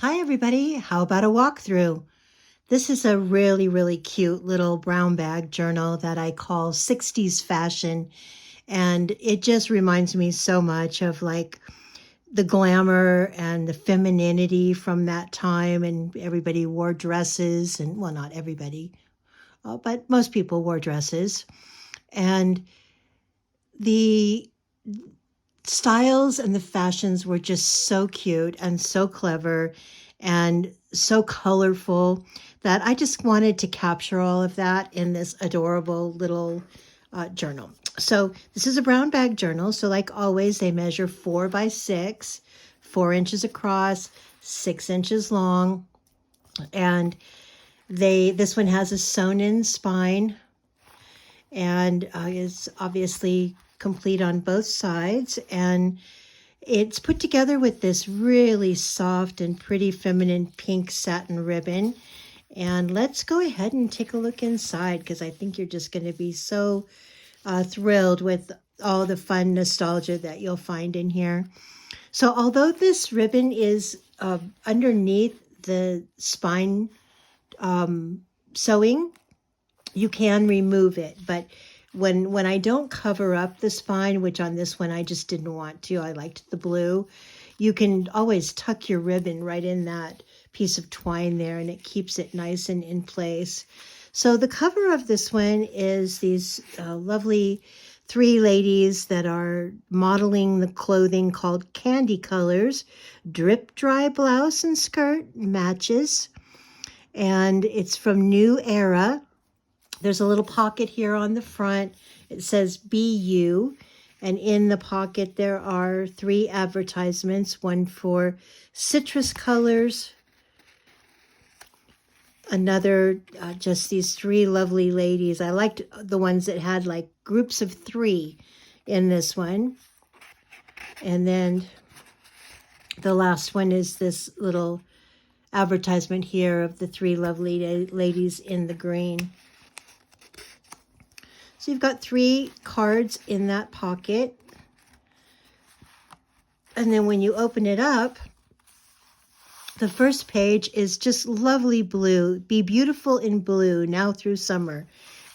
Hi everybody, how about a walkthrough? This is a really cute little brown bag journal that I call 60s fashion, and it just reminds me so much of like the glamour and the femininity from that time, and everybody wore dresses, and well, not everybody, but most people wore dresses, and the styles and the fashions were just so cute and so clever and so colorful that I just wanted to capture all of that in this adorable little journal. So this is a brown bag journal. So like always, they measure 4 by 6, 4 inches across, 6 inches long. And this one has a sewn in spine and is obviously complete on both sides. And it's put together with this really soft and pretty feminine pink satin ribbon. And let's go ahead and take a look inside because I think you're just going to be so thrilled with all the fun nostalgia that you'll find in here. So although this ribbon is underneath the spine sewing, you can remove it, but when I don't cover up the spine, which on this one I just didn't want to, I liked the blue, you can always tuck your ribbon right in that piece of twine there, and it keeps it nice and in place. So the cover of this one is these lovely 3 ladies that are modeling the clothing called Candy Colors. Drip dry blouse and skirt matches, and it's from New Era. There's a little pocket here on the front. It says BU. And in the pocket, there are 3 advertisements, one for citrus colors, another, just these 3 lovely ladies. I liked the ones that had like groups of 3 in this one. And then the last one is this little advertisement here of the 3 lovely ladies in the green. So you've got 3 cards in that pocket. And then when you open it up, the first page is just lovely blue. Be beautiful in blue now through summer.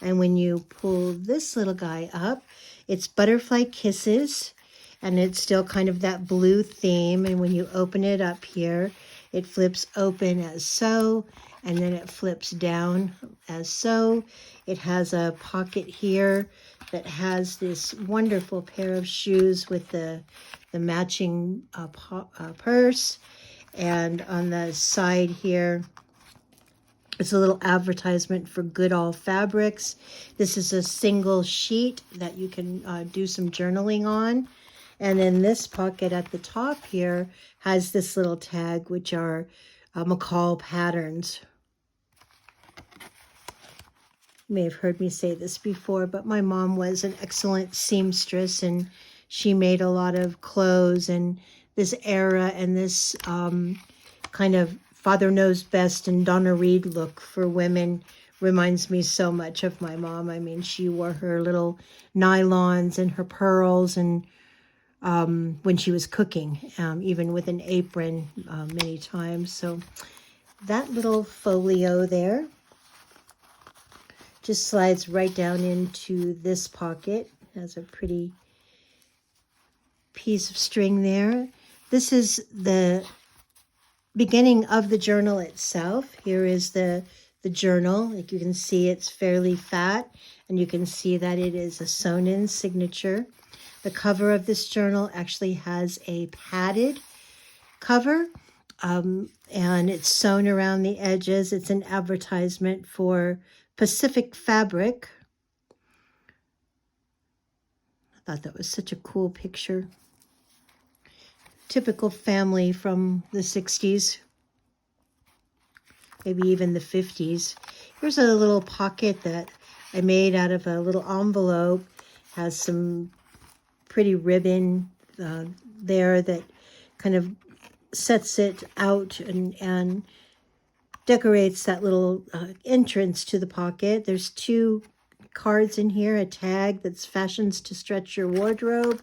And when you pull this little guy up, it's Butterfly Kisses. And it's still kind of that blue theme. And when you open it up here, it flips open as so, and then it flips down as so. It has a pocket here that has this wonderful pair of shoes with the matching purse. And on the side here, it's a little advertisement for Goodall Fabrics. This is a single sheet that you can do some journaling on. And then this pocket at the top here has this little tag, which are McCall patterns. You may have heard me say this before, but my mom was an excellent seamstress, and she made a lot of clothes. And this era and this kind of Father Knows Best and Donna Reed look for women reminds me so much of my mom. I mean, she wore her little nylons and her pearls, and when she was cooking, even with an apron many times. So that little folio there just slides right down into this pocket. It has a pretty piece of string there. This is the beginning of the journal itself. Here is the journal. Like you can see, it's fairly fat, and you can see that it is a sewn-in signature. The cover of this journal actually has a padded cover, and it's sewn around the edges. It's an advertisement for Pacific Fabric. I thought that was such a cool picture. Typical family from the 60s, maybe even the 50s. Here's a little pocket that I made out of a little envelope. Has some pretty ribbon there that kind of sets it out and decorates that little entrance to the pocket. There's 2 cards in here, a tag that's fashions to stretch your wardrobe,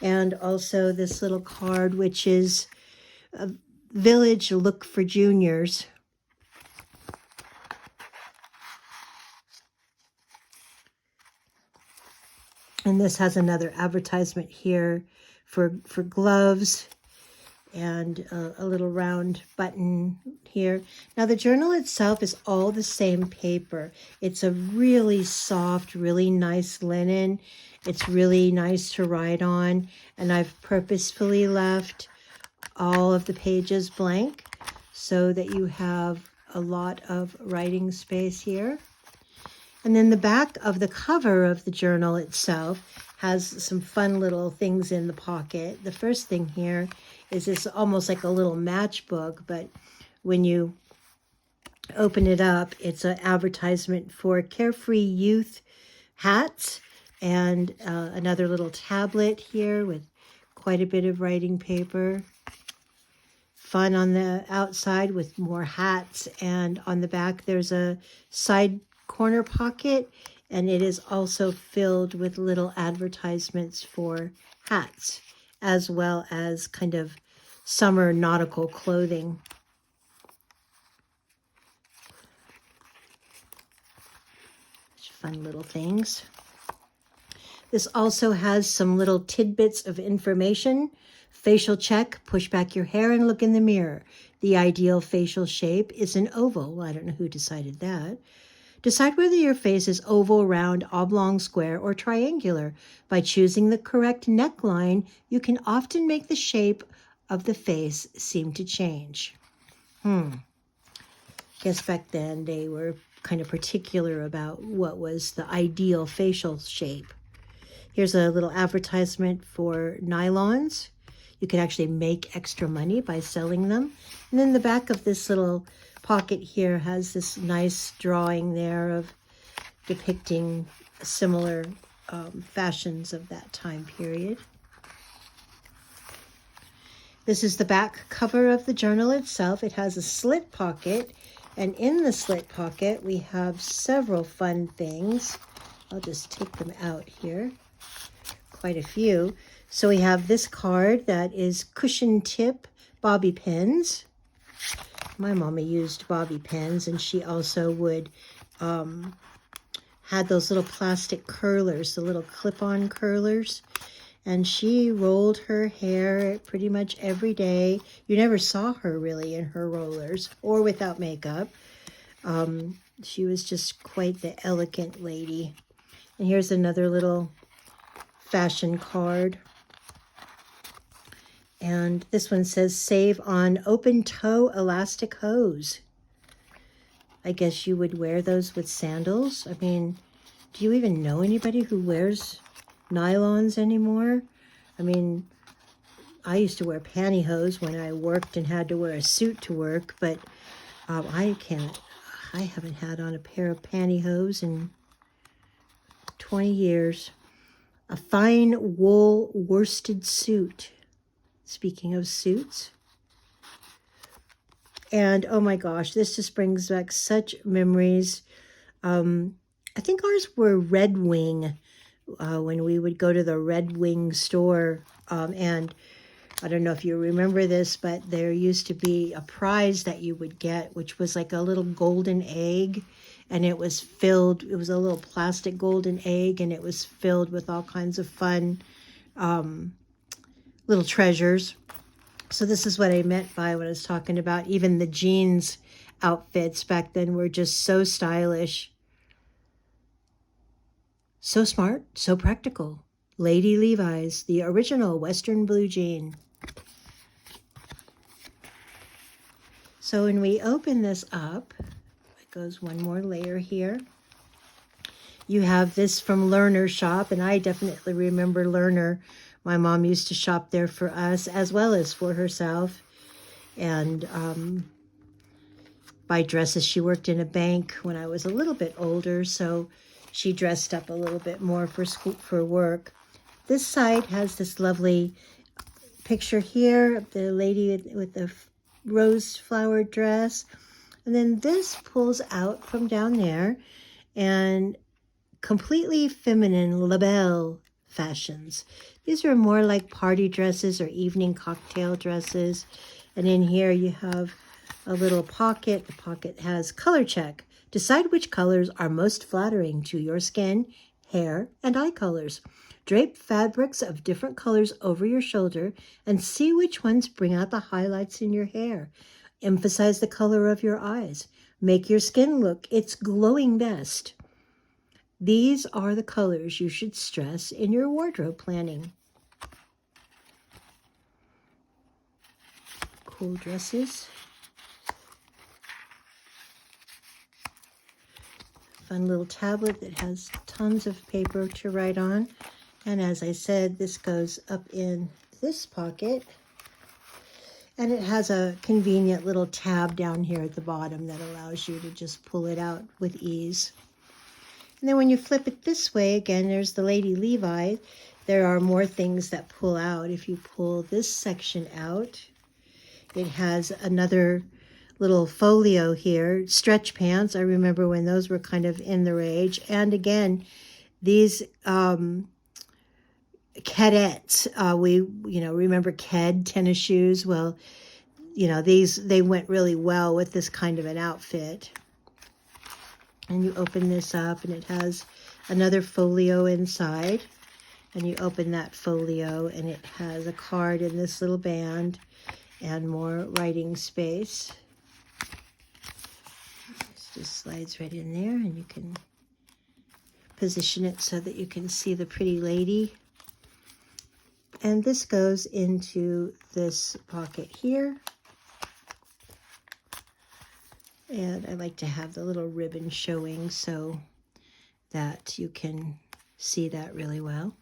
and also this little card, which is Village Look for Juniors. And this has another advertisement here for gloves and a little round button here. Now the journal itself is all the same paper. It's a really soft, really nice linen. It's really nice to write on, and I've purposefully left all of the pages blank so that you have a lot of writing space here. And then the back of the cover of the journal itself has some fun little things in the pocket. The first thing here is this almost like a little matchbook, but when you open it up, it's an advertisement for Carefree Youth hats and another little tablet here with quite a bit of writing paper. Fun on the outside with more hats, and on the back there's a side corner pocket, and it is also filled with little advertisements for hats as well as kind of summer nautical clothing. Fun little things. This also has some little tidbits of information. Facial check, push back your hair and look in the mirror. The ideal facial shape is an oval. I don't know who decided that. Decide whether your face is oval, round, oblong, square, or triangular. By choosing the correct neckline, you can often make the shape of the face seem to change. Guess back then they were kind of particular about what was the ideal facial shape. Here's a little advertisement for nylons. You can actually make extra money by selling them. And then the back of this little pocket here has this nice drawing there of depicting similar fashions of that time period. This is the back cover of the journal itself. It has a slit pocket, and in the slit pocket we have several fun things. I'll just take them out here. Quite a few. So we have this card that is cushion tip bobby pins. My mama used bobby pins, and she also would had those little plastic curlers, the little clip-on curlers, and she rolled her hair pretty much every day. You never saw her really in her rollers or without makeup. She was just quite the elegant lady. And here's another little fashion card. And this one says, save on open toe elastic hose. I guess you would wear those with sandals. I mean, do you even know anybody who wears nylons anymore? I mean, I used to wear pantyhose when I worked and had to wear a suit to work, but I haven't had on a pair of pantyhose in 20 years. A fine wool worsted suit. Speaking of suits. And oh my gosh, this just brings back such memories. I think ours were Red Wing when we would go to the Red Wing store. And I don't know if you remember this, but there used to be a prize that you would get, which was like a little golden egg. And it was filled, it was a little plastic golden egg, and it was filled with all kinds of fun little treasures. So this is what I meant by what I was talking about. Even the jeans outfits back then were just so stylish. So smart, so practical. Lady Levi's, the original Western blue jean. So when we open this up, it goes one more layer here. You have this from Lerner Shop, and I definitely remember Lerner. My mom used to shop there for us as well as for herself, and buy dresses. She worked in a bank when I was a little bit older, so she dressed up a little bit more for school, for work. This side has this lovely picture here of the lady with the rose flowered dress, and then this pulls out from down there, and completely feminine label fashions. These are more like party dresses or evening cocktail dresses. And in here you have a little pocket. The pocket has color check. Decide which colors are most flattering to your skin, hair, and eye colors. Drape fabrics of different colors over your shoulder and see which ones bring out the highlights in your hair. Emphasize the color of your eyes. Make your skin look its glowing best. These are the colors you should stress in your wardrobe planning. Cool dresses. Fun little tablet that has tons of paper to write on. And as I said, this goes up in this pocket. And it has a convenient little tab down here at the bottom that allows you to just pull it out with ease. And then when you flip it this way, again, there's the Lady Levi. There are more things that pull out. If you pull this section out, it has another little folio here. Stretch pants. I remember when those were kind of in the rage. And again, these Kedettes. We remember Ked tennis shoes. Well, they went really well with this kind of an outfit. And you open this up and it has another folio inside. And you open that folio and it has a card in this little band and more writing space. This just slides right in there and you can position it so that you can see the pretty lady. And this goes into this pocket here. And I like to have the little ribbon showing so that you can see that really well.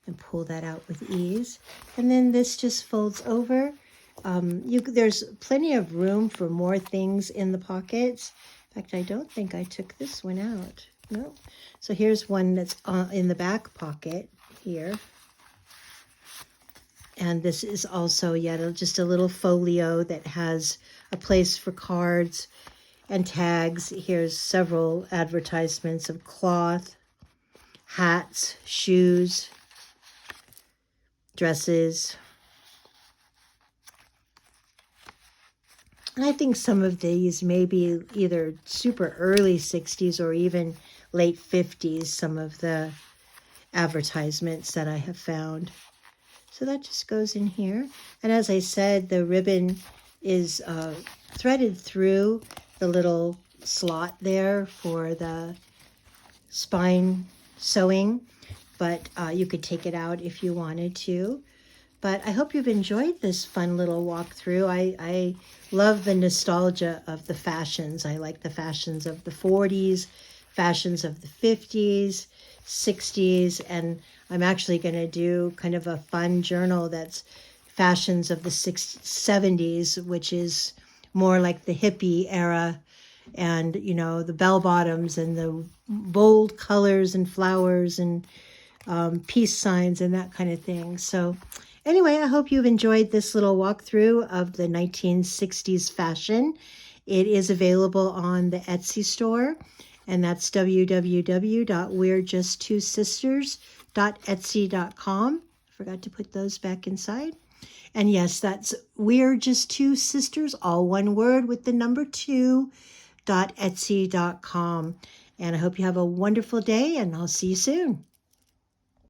And pull that out with ease. And then this just folds over. There's plenty of room for more things in the pockets. In fact, I don't think I took this one out. No. So here's one that's in the back pocket here. And this is also yet just a little folio that has a place for cards and tags. Here's several advertisements of cloth, hats, shoes, dresses. And I think some of these may be either super early 60s or even late 50s, some of the advertisements that I have found. So that just goes in here. And as I said, the ribbon is threaded through the little slot there for the spine sewing. But you could take it out if you wanted to. But I hope you've enjoyed this fun little walkthrough. I love the nostalgia of the fashions. I like the fashions of the 40s, fashions of the 50s, 60s, and I'm actually going to do kind of a fun journal that's fashions of the 70s, which is more like the hippie era, and the bell bottoms and the bold colors and flowers and peace signs and that kind of thing. So anyway, I hope you've enjoyed this little walkthrough of the 1960s fashion. It is available on the Etsy store, and that's www.we'rejusttwosisters.etsy.com. Forgot to put those back inside. And yes, that's We're Just Two Sisters, all one word with the number 2.etsy.com. And I hope you have a wonderful day, and I'll see you soon.